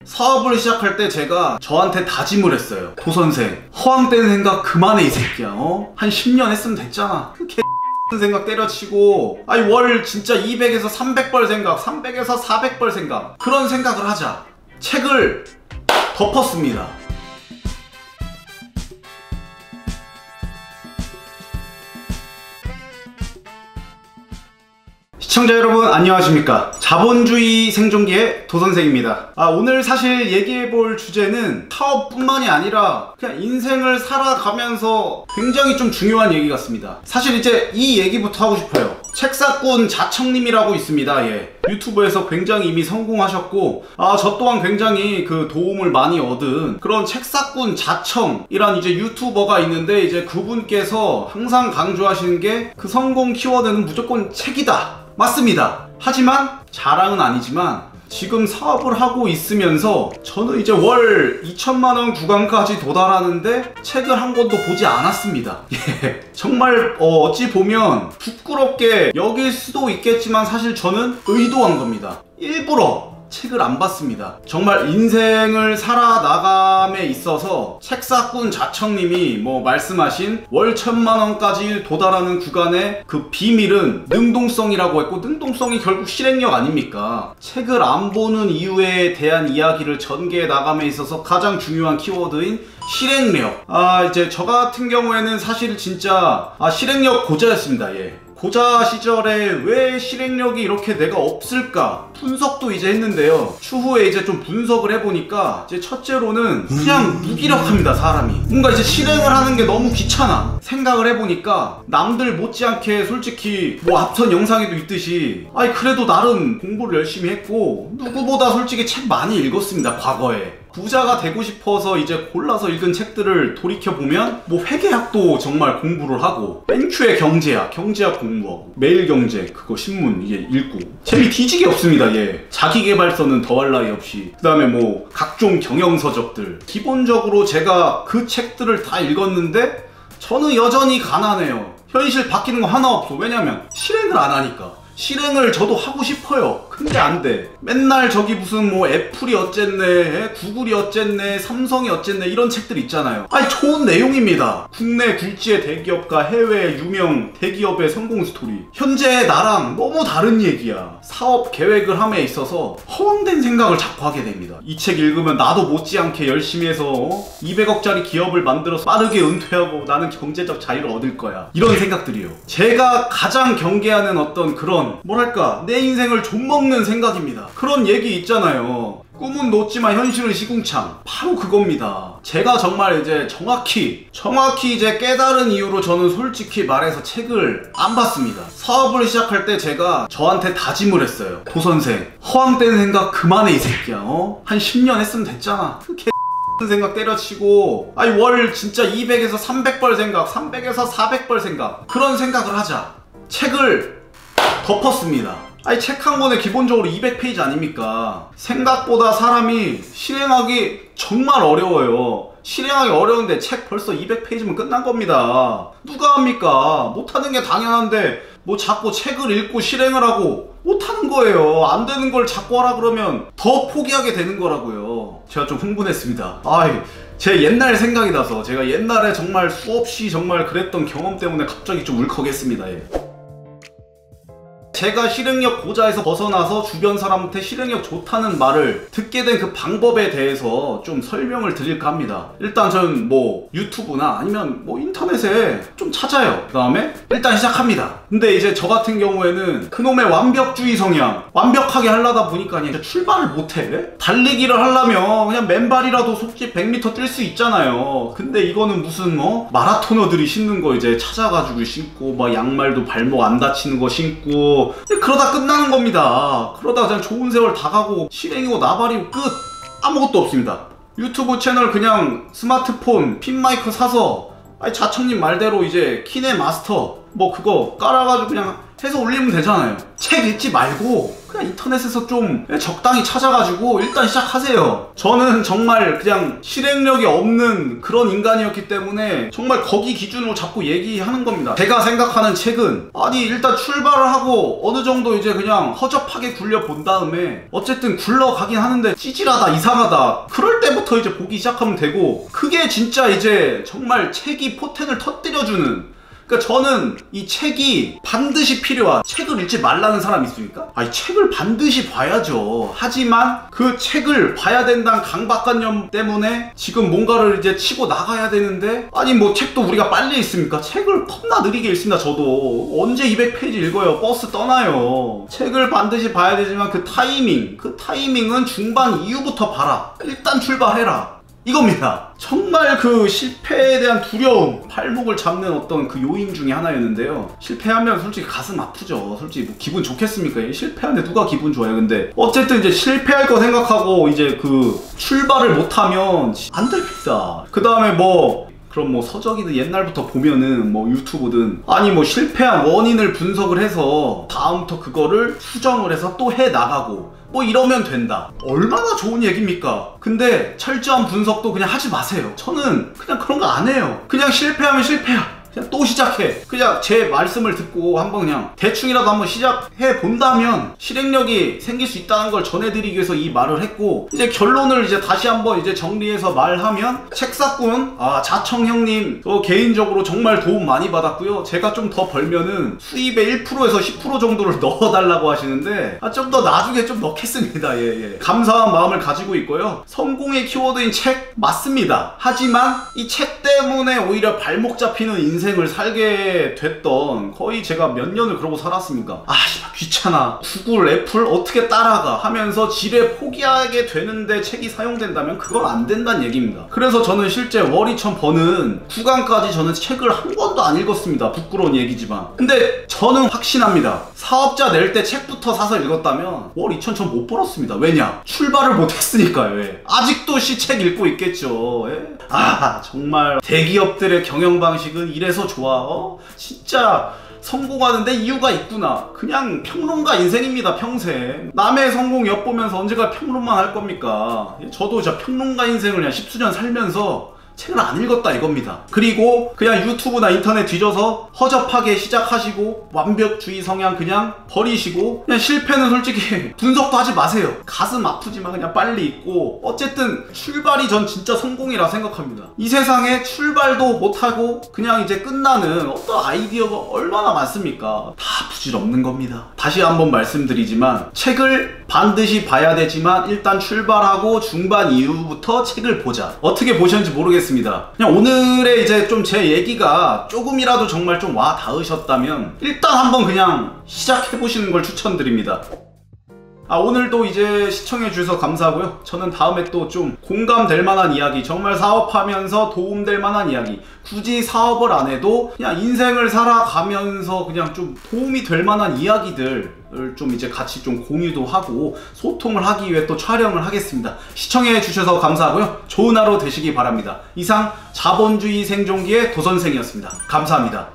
사업을 시작할 때 제가 저한테 다짐을 했어요. 도선생, 허황된 생각 그만해 이 새끼야. 한 10년 했으면 됐잖아. 그 개 생각 때려치고 아니 월 진짜 200에서 300벌 생각, 300에서 400벌 생각, 그런 생각을 하자. 책을 덮었습니다. 시청자 여러분 안녕하십니까. 자본주의 생존기의 도선생입니다. 오늘 사실 얘기해볼 주제는 사업뿐만이 아니라 그냥 인생을 살아가면서 굉장히 좀 중요한 얘기 같습니다. 사실 이제 이 얘기부터 하고 싶어요. 책사꾼 자청님이라고 있습니다. 유튜브에서 굉장히 이미 성공하셨고 저 또한 굉장히 그 도움을 많이 얻은 그런 책사꾼 자청이란 이제 유튜버가 있는데, 이제 그분께서 항상 강조하시는 게 그 성공 키워드는 무조건 책이다. 맞습니다. 하지만 자랑은 아니지만 지금 사업을 하고 있으면서 저는 이제 월 2천만원 구간까지 도달하는데 책을 한 권도 보지 않았습니다. 정말 어찌 보면 부끄럽게 여길 수도 있겠지만 사실 저는 의도한 겁니다. 일부러 책을 안 봤습니다. 정말 인생을 살아나감에 있어서 책사꾼 자청님이 말씀하신 월 1000만원까지 도달하는 구간의 그 비밀은 능동성이라고 했고, 능동성이 결국 실행력 아닙니까? 책을 안 보는 이유에 대한 이야기를 전개해 나감에 있어서 가장 중요한 키워드인 실행력. 이제 저 같은 경우에는 사실 진짜 실행력 고자였습니다. 고자 시절에 왜 실행력이 이렇게 내가 없을까 분석도 이제 했는데요. 추후에 이제 좀 분석을 해보니까 이제 첫째로는 그냥 무기력합니다. 사람이 뭔가 이제 실행을 하는 게 너무 귀찮아. 생각을 해보니까 남들 못지않게 솔직히 앞선 영상에도 있듯이 그래도 나름 공부를 열심히 했고 누구보다 솔직히 책 많이 읽었습니다. 과거에 부자가 되고 싶어서 이제 골라서 읽은 책들을 돌이켜보면 회계학도 정말 공부를 하고, 땡큐의 경제학 공부하고, 매일경제 그거 신문 이게 읽고 재미 뒤지게 없습니다. 자기계발서는 더할 나위 없이, 그 다음에 각종 경영서적들. 기본적으로 제가 그 책들을 다 읽었는데 저는 여전히 가난해요. 현실 바뀌는 거 하나 없어. 왜냐면 실행을 안 하니까. 실행을 저도 하고 싶어요. 근데 안 돼. 맨날 저기 무슨 애플이 어쨌네, 구글이 어쨌네, 삼성이 어쨌네 이런 책들 있잖아요. 좋은 내용입니다. 국내 굴지의 대기업과 해외 유명 대기업의 성공 스토리. 현재 나랑 너무 다른 얘기야. 사업 계획을 함에 있어서 허황된 생각을 자꾸 하게 됩니다. 이 책 읽으면 나도 못지않게 열심히 해서 200억짜리 기업을 만들어서 빠르게 은퇴하고 나는 경제적 자유를 얻을 거야. 이런 생각들이요. 제가 가장 경계하는 어떤 그런 내 인생을 좀먹는 생각입니다. 그런 얘기 있잖아요. 꿈은 높지만 현실은 시궁창. 바로 그겁니다. 제가 정말 이제 정확히 이제 깨달은 이유로 저는 솔직히 말해서 책을 안 봤습니다. 사업을 시작할 때 제가 저한테 다짐을 했어요. 도선생, 허황된 생각 그만해 이 새끼야. 한 10년 했으면 됐잖아. 그 개 생각 때려치고 월 진짜 200에서 300벌 생각, 300에서 400벌 생각, 그런 생각을 하자. 책을 덮었습니다. 책 한 권에 기본적으로 200페이지 아닙니까? 생각보다 사람이 실행하기 정말 어려워요. 실행하기 어려운데 책 벌써 200페이지면 끝난 겁니다. 누가 합니까? 못하는 게 당연한데 자꾸 책을 읽고 실행을 하고 못하는 거예요. 안 되는 걸 자꾸 하라 그러면 더 포기하게 되는 거라고요. 제가 좀 흥분했습니다. 제 옛날 생각이 나서 제가 옛날에 정말 수없이 정말 그랬던 경험 때문에 갑자기 좀 울컥했습니다. 제가 실행력 고자에서 벗어나서 주변 사람한테 실행력 좋다는 말을 듣게 된 그 방법에 대해서 좀 설명을 드릴까 합니다. 일단 저는 유튜브나 아니면 인터넷에 좀 찾아요. 그 다음에 일단 시작합니다. 근데 이제 저 같은 경우에는 그놈의 완벽주의 성향, 완벽하게 하려다 보니까 그냥 출발을 못해. 달리기를 하려면 그냥 맨발이라도 속지 100m 뛸 수 있잖아요. 근데 이거는 무슨 마라토너들이 신는 거 이제 찾아가지고 신고 양말도 발목 안 다치는 거 신고 그러다 끝나는 겁니다. 그러다 그냥 좋은 세월 다 가고 실행이고 나발이고 끝. 아무것도 없습니다. 유튜브 채널 그냥 스마트폰 핀 마이크 사서 자청님 말대로 이제 키네 마스터 뭐 그거 깔아가지고 그냥 해서 올리면 되잖아요. 책 읽지 말고 그냥 인터넷에서 좀 적당히 찾아가지고 일단 시작하세요. 저는 정말 그냥 실행력이 없는 그런 인간이었기 때문에 정말 거기 기준으로 자꾸 얘기하는 겁니다. 제가 생각하는 책은 아니 일단 출발을 하고 어느 정도 이제 그냥 허접하게 굴려본 다음에 어쨌든 굴러가긴 하는데 찌질하다 이상하다 그럴 때부터 이제 보기 시작하면 되고, 그게 진짜 이제 정말 책이 포텐을 터뜨려주는, 그러니까 저는 이 책이 반드시 필요한, 책을 읽지 말라는 사람이 있습니까? 아니 책을 반드시 봐야죠. 하지만 그 책을 봐야 된다는 강박관념 때문에 지금 뭔가를 이제 치고 나가야 되는데, 아니 뭐 책도 우리가 빨리 읽습니까? 책을 겁나 느리게 읽습니다. 저도 언제 200페이지 읽어요. 버스 떠나요. 책을 반드시 봐야 되지만 그 타이밍은 중반 이후부터 봐라. 일단 출발해라. 이겁니다. 정말 그 실패에 대한 두려움, 발목을 잡는 어떤 그 요인 중에 하나였는데요. 실패하면 솔직히 가슴 아프죠. 솔직히 뭐 기분 좋겠습니까? 실패하는데 누가 기분 좋아요. 근데 어쨌든 이제 실패할 거 생각하고 이제 그 출발을 못하면 안 됩니다. 그 다음에 뭐 그럼 뭐 서적이든 옛날부터 보면은 뭐 유튜브든 아니 뭐 실패한 원인을 분석을 해서 다음부터 그거를 수정을 해서 또 해 나가고 뭐 이러면 된다. 얼마나 좋은 얘기입니까? 근데 철저한 분석도 그냥 하지 마세요. 저는 그냥 그런 거 안 해요. 그냥 실패하면 실패야. 그냥 또 시작해. 그냥 제 말씀을 듣고 한번 그냥 대충이라도 한번 시작해 본다면 실행력이 생길 수 있다는 걸 전해드리기 위해서 이 말을 했고, 이제 결론을 이제 다시 한번 이제 정리해서 말하면, 책사꾼 자청 형님 개인적으로 정말 도움 많이 받았고요. 제가 좀 더 벌면은 수입의 1%에서 10% 정도를 넣어달라고 하시는데 좀 더 나중에 좀 넣겠습니다. 예. 감사한 마음을 가지고 있고요. 성공의 키워드인 책 맞습니다. 하지만 이 책 때문에 오히려 발목 잡히는 인생을 살게 됐던, 거의 제가 몇 년을 그러고 살았습니까? 귀찮아, 구글, 애플 어떻게 따라가 하면서 지레 포기하게 되는데 책이 사용된다면 그건 안 된다는 얘기입니다. 그래서 저는 실제 월 2천 버는 구간까지 저는 책을 한 권도 안 읽었습니다. 부끄러운 얘기지만. 근데 저는 확신합니다. 사업자 낼 때 책부터 사서 읽었다면 월 2천 전 못 벌었습니다. 왜냐? 출발을 못 했으니까요. 아직도 책 읽고 있겠죠. 정말 대기업들의 경영 방식은 이래서 좋아. 진짜 성공하는데 이유가 있구나. 그냥 평론가 인생입니다. 평생 남의 성공 엿보면서 언제가 평론만 할 겁니까? 저도 진짜 평론가 인생을 그냥 10수년 살면서 책을 안 읽었다 이겁니다. 그리고 그냥 유튜브나 인터넷 뒤져서 허접하게 시작하시고 완벽주의 성향 그냥 버리시고, 그냥 실패는 솔직히 분석도 하지 마세요. 가슴 아프지만 그냥 빨리 잊고, 어쨌든 출발이 전 진짜 성공이라 생각합니다. 이 세상에 출발도 못하고 그냥 이제 끝나는 어떤 아이디어가 얼마나 많습니까? 다 부질없는 겁니다. 다시 한번 말씀드리지만 책을 반드시 봐야 되지만 일단 출발하고 중반 이후부터 책을 보자. 어떻게 보셨는지 모르겠습니다. 그냥 오늘의 이제 좀 제 얘기가 조금이라도 정말 좀 와 닿으셨다면 일단 한번 그냥 시작해 보시는 걸 추천드립니다. 오늘도 이제 시청해 주셔서 감사하고요. 저는 다음에 또 좀 공감될 만한 이야기, 정말 사업하면서 도움될 만한 이야기, 굳이 사업을 안 해도 그냥 인생을 살아가면서 그냥 좀 도움이 될 만한 이야기들을 좀 이제 같이 좀 공유도 하고 소통을 하기 위해 또 촬영을 하겠습니다. 시청해 주셔서 감사하고요. 좋은 하루 되시기 바랍니다. 이상 자본주의 생존기의 도선생이었습니다. 감사합니다.